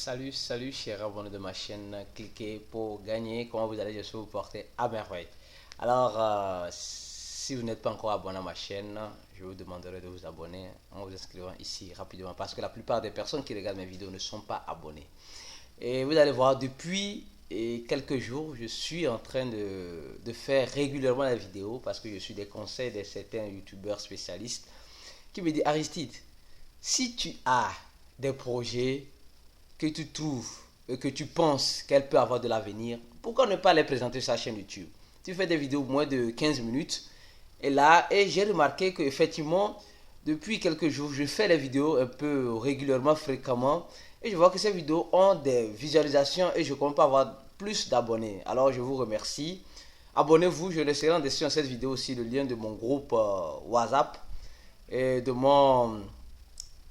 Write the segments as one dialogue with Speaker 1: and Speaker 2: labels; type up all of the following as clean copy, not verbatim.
Speaker 1: Salut chers abonnés de ma chaîne, cliquez pour gagner, comment vous allez, je vais vous porter à merveille. Alors, si vous n'êtes pas encore abonné à ma chaîne, je vous demanderai de vous abonner en vous inscrivant ici rapidement parce que la plupart des personnes qui regardent mes vidéos ne sont pas abonnées. Et vous allez voir, depuis quelques jours, je suis en train de faire régulièrement la vidéo parce que je suis des conseils de certains youtubeurs spécialistes qui me disent: Aristide, si tu as des projets que tu trouves et que tu penses qu'elle peut avoir de l'avenir, pourquoi ne pas les présenter sur sa chaîne YouTube? Tu fais des vidéos moins de 15 minutes et j'ai remarqué qu'effectivement, depuis quelques jours, je fais les vidéos un peu régulièrement, fréquemment, et je vois que ces vidéos ont des visualisations et je compte pas avoir plus d'abonnés. Alors je vous remercie. Abonnez-vous, je laisserai en description de cette vidéo aussi le lien de mon groupe WhatsApp et de mon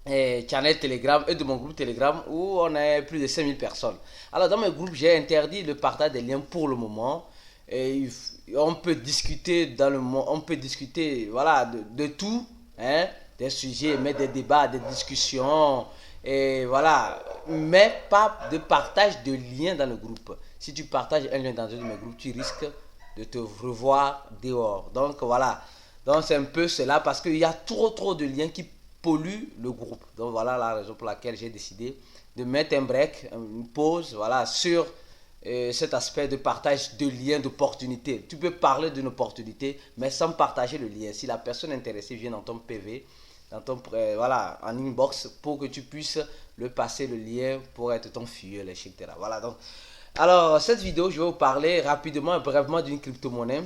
Speaker 1: channel Telegram et de mon groupe Telegram où on est plus de 5000 personnes. Alors dans mes groupes, j'ai interdit le partage des liens pour le moment. Et on peut discuter dans le monde, on peut discuter voilà de tout, hein, des sujets, mais des débats, des discussions et voilà, mais pas de partage de liens dans le groupe. Si tu partages un lien dans un de mes groupes, tu risques de te revoir dehors. Donc voilà, donc c'est un peu cela parce qu'il y a trop de liens qui pollue le groupe. Donc voilà la raison pour laquelle j'ai décidé de mettre un break, une pause, voilà, sur cet aspect de partage de liens d'opportunités. Tu peux parler d'une opportunité, mais sans partager le lien. Si la personne intéressée vient dans ton PV, dans ton voilà, en inbox, pour que tu puisses le passer le lien pour être ton fuel, etc. Voilà donc. Alors cette vidéo, je vais vous parler rapidement et brièvement d'une crypto-monnaie.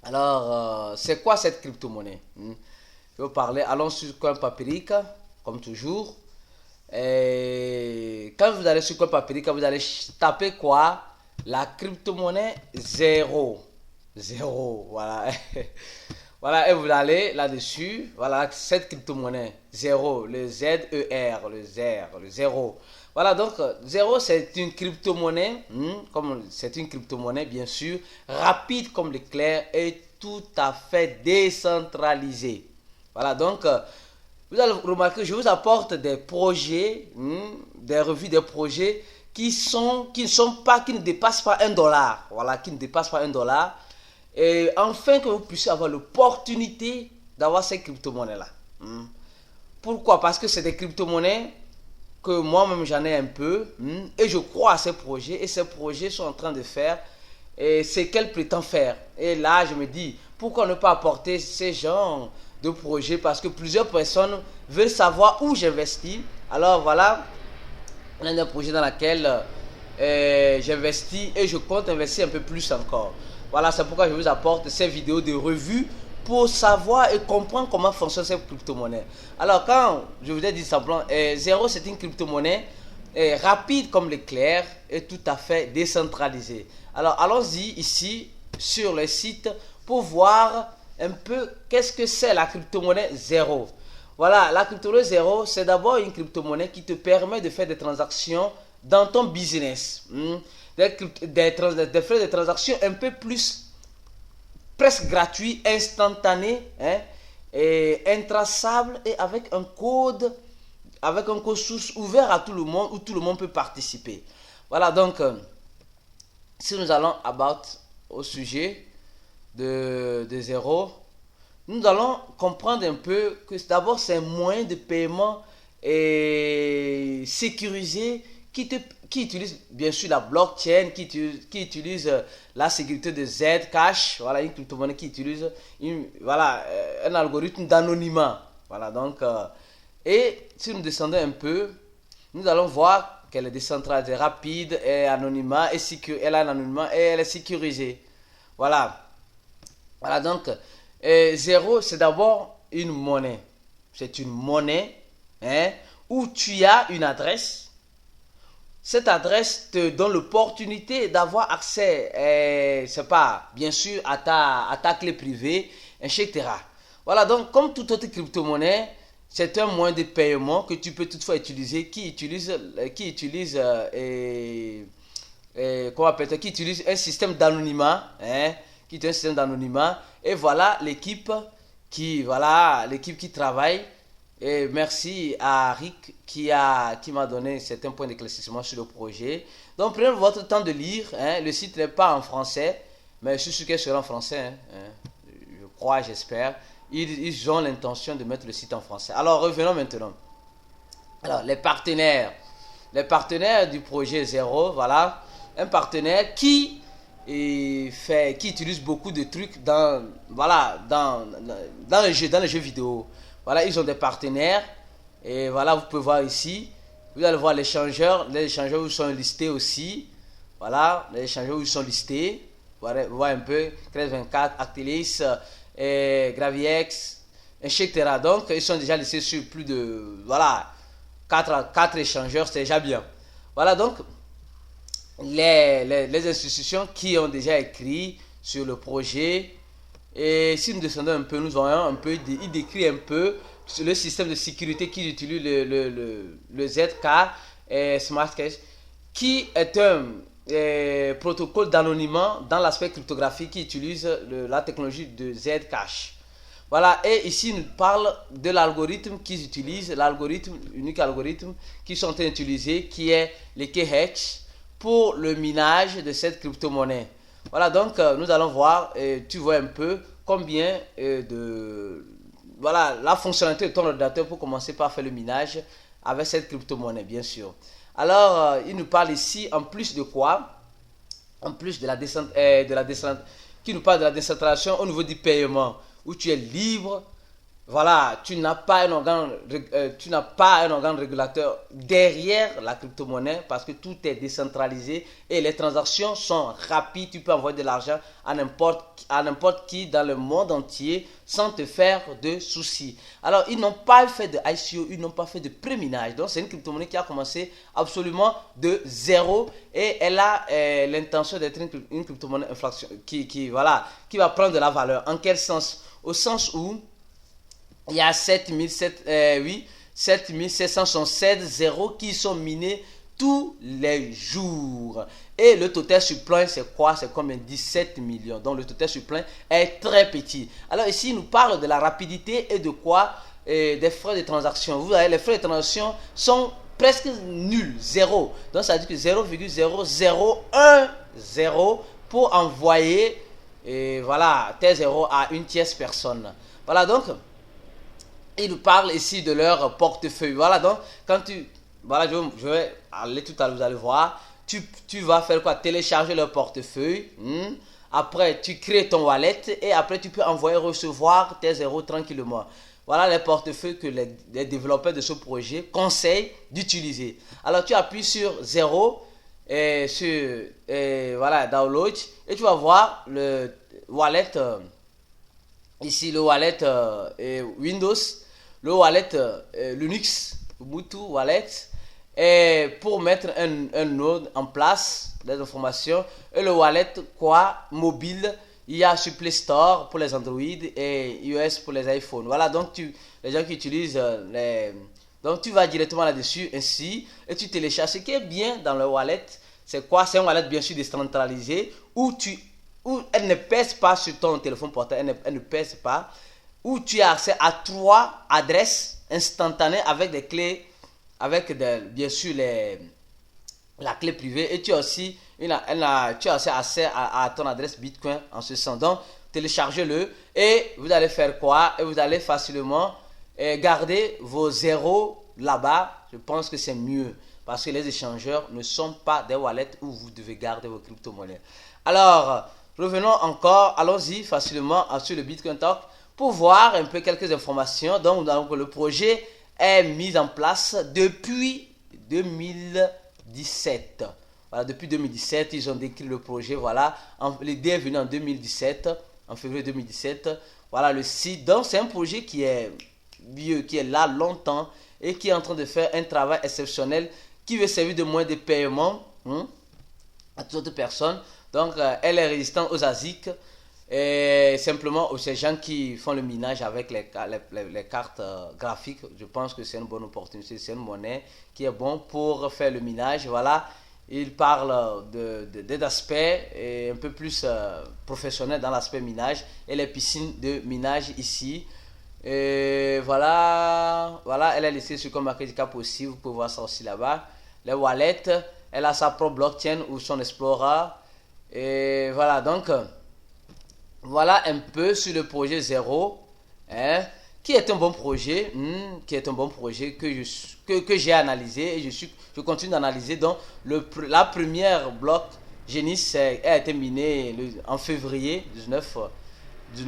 Speaker 1: Alors, c'est quoi cette crypto-monnaie? Je vais vous parler. Allons sur CoinPaperica, comme toujours. Et quand vous allez sur CoinPaperica, vous allez taper quoi? La crypto-monnaie zéro. Zéro, voilà. Voilà, et vous allez là-dessus. Voilà, cette crypto-monnaie zéro, le Z-E-R, le zéro. Voilà, donc zéro, c'est une crypto-monnaie, comme c'est une crypto-monnaie, bien sûr, rapide comme l'éclair et tout à fait décentralisée. Voilà, donc, vous allez remarquer, je vous apporte des projets, des revues des projets qui ne dépassent pas $1. Voilà, qui ne dépassent pas $1. Et enfin que vous puissiez avoir l'opportunité d'avoir ces crypto-monnaies-là. Pourquoi? Parce que c'est des crypto-monnaies que moi-même j'en ai un peu, et je crois à ces projets, et ces projets sont en train de faire et ce qu'elles prétendent faire. Et là, je me dis, pourquoi ne pas apporter ces genres de projets? Parce que plusieurs personnes veulent savoir où j'investis. Alors voilà, l'un des projets dans lequel j'investis et je compte investir un peu plus encore. Voilà, c'est pourquoi je vous apporte ces vidéos de revue pour savoir et comprendre comment fonctionne cette crypto-monnaie. Alors, quand je vous ai dit simplement, Zero, c'est une crypto-monnaie rapide comme l'éclair et tout à fait décentralisée. Alors, allons-y ici sur le site pour voir un peu qu'est-ce que c'est la crypto-monnaie Zero. Voilà, la crypto-monnaie Zero, c'est d'abord une crypto-monnaie qui te permet de faire des transactions dans ton business. Des frais de transaction un peu plus presque gratuit, instantané, hein, et intraçable et avec un code source ouvert à tout le monde où tout le monde peut participer. Voilà donc, si nous allons au sujet de Zero, nous allons comprendre un peu que d'abord c'est un moyen de paiement et sécurisé qui utilise bien sûr la blockchain, qui utilise la sécurité de Zcash, voilà, une crypto-monnaie qui utilise un algorithme d'anonymat. Voilà, donc, et si nous descendons un peu, nous allons voir qu'elle est décentralisée, rapide, et anonymat, elle a un anonymat et elle est sécurisée. Voilà. Voilà, donc, Zero, c'est d'abord une monnaie. C'est une monnaie, hein, où tu as une adresse. Cette adresse te donne l'opportunité d'avoir accès, c'est pas, bien sûr, à ta clé privée, etc. Voilà, donc, comme toute autre crypto-monnaie, c'est un moyen de paiement que tu peux toutefois utiliser, qui utilise un système d'anonymat, hein, et voilà l'équipe qui travaille Et merci à Rick qui m'a donné certains points d'éclaircissement sur le projet. Donc prenez votre temps de lire. Hein. Le site n'est pas en français, mais je suis sûr qu'il sera en français. Je crois, j'espère. Ils ont l'intention de mettre le site en français. Alors revenons maintenant. Alors les partenaires. Les partenaires du projet Zero, voilà. Un partenaire qui utilise beaucoup de trucs voilà, dans les jeux vidéo. Voilà, ils ont des partenaires. Et voilà, vous pouvez voir ici. Vous allez voir les échangeurs où ils sont listés aussi. Voilà, les échangeurs où ils sont listés. Voilà, vous voyez un peu. 1324, Actilis, Graviex, etc. Donc, ils sont déjà listés sur plus de, voilà, 4 échangeurs, c'est déjà bien. Voilà, donc, les institutions qui ont déjà écrit sur le projet. Et si nous descendons un peu, nous voyons un peu, il décrit un peu le système de sécurité qui utilise le ZK Smart Cache, qui est un protocole d'anonymat dans l'aspect cryptographique qui utilise la technologie de Zcash. Voilà, et ici, il nous parle de l'algorithme qu'ils utilisent, unique algorithme qu'ils sont en train d'utiliser, qui est le Khex, pour le minage de cette crypto-monnaie. Voilà, donc nous allons voir, tu vois un peu combien voilà, la fonctionnalité de ton ordinateur pour commencer par faire le minage avec cette crypto-monnaie, bien sûr. Alors, il nous parle ici, en plus de quoi? En plus de la qui nous parle de la décentralisation au niveau du paiement, où tu es libre. Voilà, tu n'as pas un organe régulateur derrière la crypto-monnaie parce que tout est décentralisé et les transactions sont rapides. Tu peux envoyer de l'argent à n'importe qui dans le monde entier sans te faire de soucis. Alors, ils n'ont pas fait de ICO, ils n'ont pas fait de préminage. Donc, c'est une crypto-monnaie qui a commencé absolument de zéro et elle a l'intention d'être une crypto-monnaie qui va prendre de la valeur. En quel sens? Au sens où il y a 7767 zéros qui sont minés tous les jours. Et le total suppléant, c'est quoi? C'est combien? 17 millions. Donc le total suppléant est très petit. Alors ici, il nous parle de la rapidité et de quoi? Des frais de transaction. Vous voyez, les frais de transaction sont presque nuls, zéro. Donc ça veut dire que 0,0010 pour envoyer voilà, tes zéros à une tierce personne. Voilà, donc ils nous parlent ici de leur portefeuille. Voilà, donc, voilà, je vais aller tout à l'heure, vous allez voir. Tu vas faire quoi? Télécharger leur portefeuille. Après, tu crées ton wallet et après, tu peux envoyer, recevoir tes zéros tranquillement. Voilà les portefeuilles que les développeurs de ce projet conseillent d'utiliser. Alors, tu appuies sur 0 et voilà, download et tu vas voir le wallet. Ici, le wallet Windows, le wallet Linux, Ubuntu Wallet, et pour mettre un node en place, des informations, et le wallet mobile, il y a sur Play Store pour les Android et iOS pour les iPhones. Voilà, donc les gens qui utilisent donc tu vas directement là-dessus ainsi et tu télécharges. Ce qui est bien dans le wallet, c'est quoi? C'est un wallet bien sûr décentralisé où elle ne pèse pas sur ton téléphone portable, elle ne pèse pas, où tu as accès à 3 adresses instantanées avec des clés, bien sûr la clé privée, et tu as aussi accès à ton adresse Bitcoin en ce sens. Donc, téléchargez-le et vous allez faire quoi? Et vous allez facilement garder vos zéros là-bas. Je pense que c'est mieux parce que les échangeurs ne sont pas des wallets où vous devez garder vos crypto-monnaies. Alors, revenons encore, allons-y facilement sur le Bitcoin Talk pour voir un peu quelques informations. Donc, le projet est mis en place depuis 2017. Voilà, depuis 2017, ils ont décrit le projet. Voilà, l'idée est venue en 2017, en février 2017. Voilà le site. Donc, c'est un projet qui est vieux, qui est là longtemps et qui est en train de faire un travail exceptionnel qui veut servir de moyen de paiement à toute autre personne. Donc, elle est résistante aux ASIC et simplement aux gens qui font le minage avec les cartes graphiques. Je pense que c'est une bonne opportunité, c'est une monnaie qui est bonne pour faire le minage. Voilà, il parle d'aspects un peu plus professionnels dans l'aspect minage et les piscines de minage ici. Et voilà, voilà, elle est listée sur CoinMarketCap aussi, vous pouvez voir ça aussi là-bas. Les wallets, elle a sa propre blockchain ou son Explorer. Et voilà, donc, voilà un peu sur le projet Zero, hein, qui est un bon projet, que j'ai analysé et je continue d'analyser. Donc, la première bloc Genesis a été minée en février, 19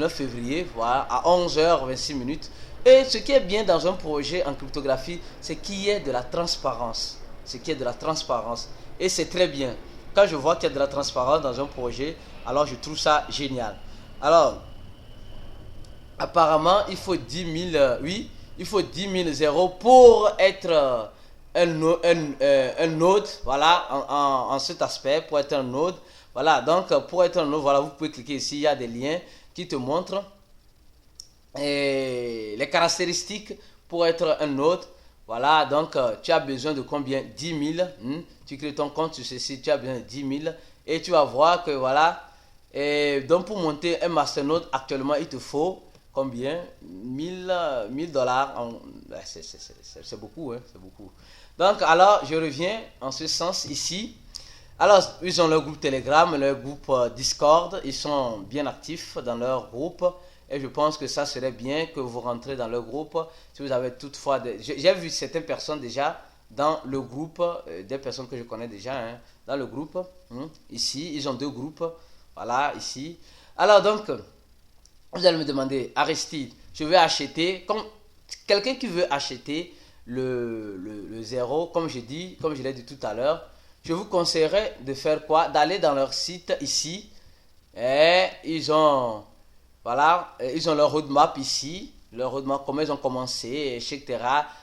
Speaker 1: février, voilà, à 11h26 minutes. Et ce qui est bien dans un projet en cryptographie, c'est qu'il y ait de la transparence. C'est qu'il y ait de la transparence. Et c'est très bien. Quand je vois qu'il y a de la transparence dans un projet, alors je trouve ça génial. Alors, apparemment, il faut 10 000, oui, il faut 10 000 euros pour être un node, voilà, en cet aspect, pour être un node. Voilà, donc pour être un node, voilà, vous pouvez cliquer ici, il y a des liens qui te montrent les caractéristiques pour être un node. Voilà, donc tu as besoin de combien? 10 000. Tu crées ton compte sur ceci, tu as besoin de 10 000. Et tu vas voir que voilà. Et donc pour monter un masternode, actuellement, il te faut combien? 1000 dollars. C'est beaucoup, hein, c'est beaucoup. Donc alors, je reviens en ce sens ici. Alors, ils ont leur groupe Telegram, leur groupe Discord. Ils sont bien actifs dans leur groupe. Et je pense que ça serait bien que vous rentrez dans le groupe. Si vous avez toutefois... J'ai vu certaines personnes déjà dans le groupe, des personnes que je connais déjà, hein, dans le groupe. Ici, ils ont deux groupes. Voilà, ici. Alors donc, vous allez me demander, Aristide, je vais acheter... Comme quelqu'un qui veut acheter le zéro, comme je l'ai dit tout à l'heure, je vous conseillerais de faire quoi? D'aller dans leur site ici. Et ils ont... Voilà, ils ont leur roadmap ici, leur roadmap, comment ils ont commencé, etc.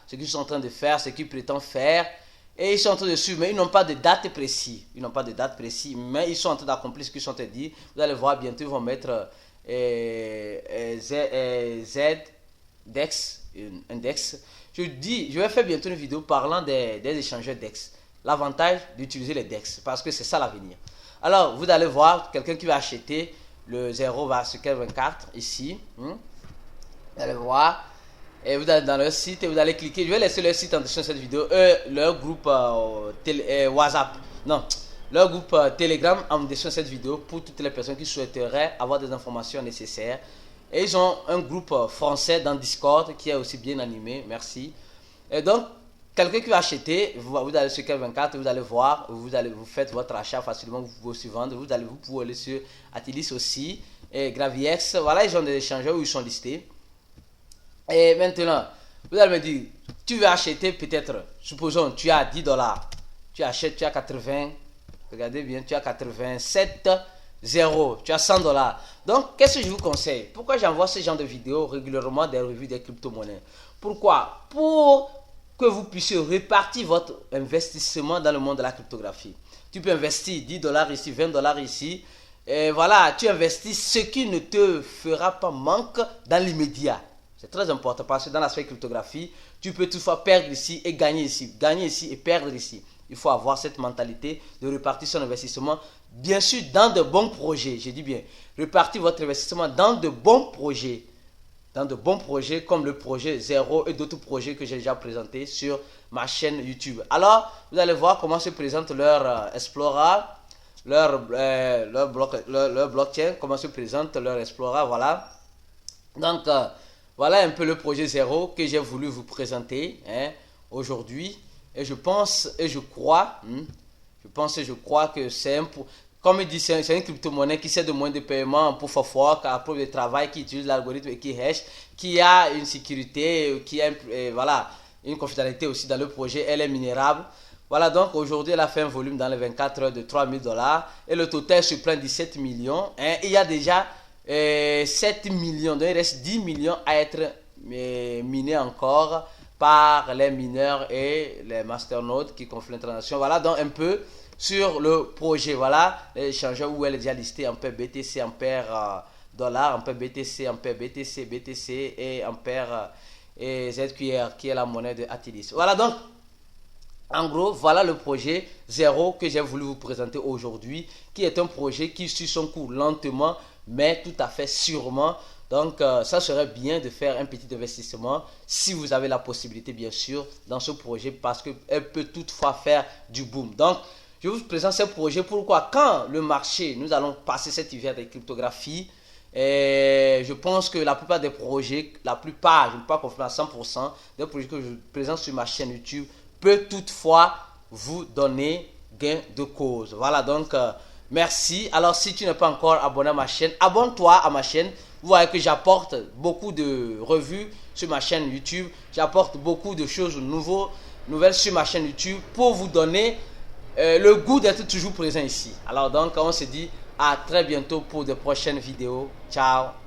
Speaker 1: Ce qu'ils sont en train de faire, ce qu'ils prétendent faire. Et ils sont en train de suivre, mais ils n'ont pas de date précise. Ils n'ont pas de date précise, mais ils sont en train d'accomplir ce qu'ils sont en train de dire. Vous allez voir, bientôt, ils vont mettre ZDEX, index. Je vais faire bientôt une vidéo parlant des échangeurs DEX. L'avantage d'utiliser les DEX, parce que c'est ça l'avenir. Alors, vous allez voir, quelqu'un qui va acheter le 0 va sur 24 ici. Vous allez voir. Et vous allez dans leur site et vous allez cliquer. Je vais laisser leur site en description de cette vidéo. Leur groupe WhatsApp. Non. Leur groupe Telegram en description de cette vidéo pour toutes les personnes qui souhaiteraient avoir des informations nécessaires. Et ils ont un groupe français dans Discord qui est aussi bien animé. Merci. Et donc, quelqu'un qui va acheter, vous allez sur 24, vous allez voir, vous faites votre achat facilement, vous pouvez aussi vendre, vous pouvez aller sur Atilis aussi, et Graviex, voilà, ils ont des échangeurs où ils sont listés. Et maintenant, vous allez me dire, tu veux acheter peut-être, supposons, tu as 10 dollars, tu achètes, tu as 80, regardez bien, tu as 87, 0, tu as 100 dollars. Donc, qu'est-ce que je vous conseille? Pourquoi j'envoie ce genre de vidéos régulièrement des revues des crypto-monnaies? Pourquoi? Pour que vous puissiez répartir votre investissement dans le monde de la cryptographie. Tu peux investir 10 dollars ici, 20 dollars ici. Et voilà, tu investis ce qui ne te fera pas manque dans l'immédiat. C'est très important parce que dans l'aspect cryptographie, tu peux toutefois perdre ici et gagner ici et perdre ici. Il faut avoir cette mentalité de répartir son investissement, bien sûr, dans de bons projets. Je dis bien, répartir votre investissement dans de bons projets. Dans de bons projets comme le projet Zero et d'autres projets que j'ai déjà présentés sur ma chaîne YouTube. Alors, vous allez voir comment se présente leur Explorer, leur blockchain, comment se présente leur Explorer, voilà. Donc, voilà un peu le projet Zero que j'ai voulu vous présenter aujourd'hui. Et je pense et je crois, que c'est un... Comme il dit, c'est une crypto-monnaie qui sert de moyen de paiement pour Fork, à preuve de travail, qui utilise l'algorithme et qui hash, qui a une sécurité, qui a voilà, une confidentialité aussi dans le projet, elle est minérable. Voilà, donc aujourd'hui, elle a fait un volume dans les 24 heures de 3000 dollars et le total se prend 17 millions. Il y a déjà 7 millions, donc il reste 10 millions à être minés encore par les mineurs et les masternodes qui confient l'international. Voilà, donc un peu sur le projet, voilà, l'échangeur où elle est déjà listée en paire BTC, en paire dollar, en paire BTC, en paire BTC, BTC et en paire ZQR qui est la monnaie de Atilis. Voilà donc, en gros, voilà le projet Zero que j'ai voulu vous présenter aujourd'hui, qui est un projet qui suit son cours lentement, mais tout à fait sûrement. Donc, ça serait bien de faire un petit investissement, si vous avez la possibilité, bien sûr, dans ce projet, parce qu'elle peut toutefois faire du boom. Donc, je vous présente ce projet. Pourquoi? Quand le marché, nous allons passer cet hiver de cryptographie, et je pense que la plupart des projets, je ne peux pas confirmer à 100%, des projets que je présente sur ma chaîne YouTube, peut toutefois vous donner gain de cause. Voilà, donc, merci. Alors, si tu n'es pas encore abonné à ma chaîne, abonne-toi à ma chaîne. Vous voyez que j'apporte beaucoup de revues sur ma chaîne YouTube. J'apporte beaucoup de choses nouvelles sur ma chaîne YouTube pour vous donner le goût d'être toujours présent ici. Alors donc, on se dit à très bientôt pour de prochaines vidéos. Ciao.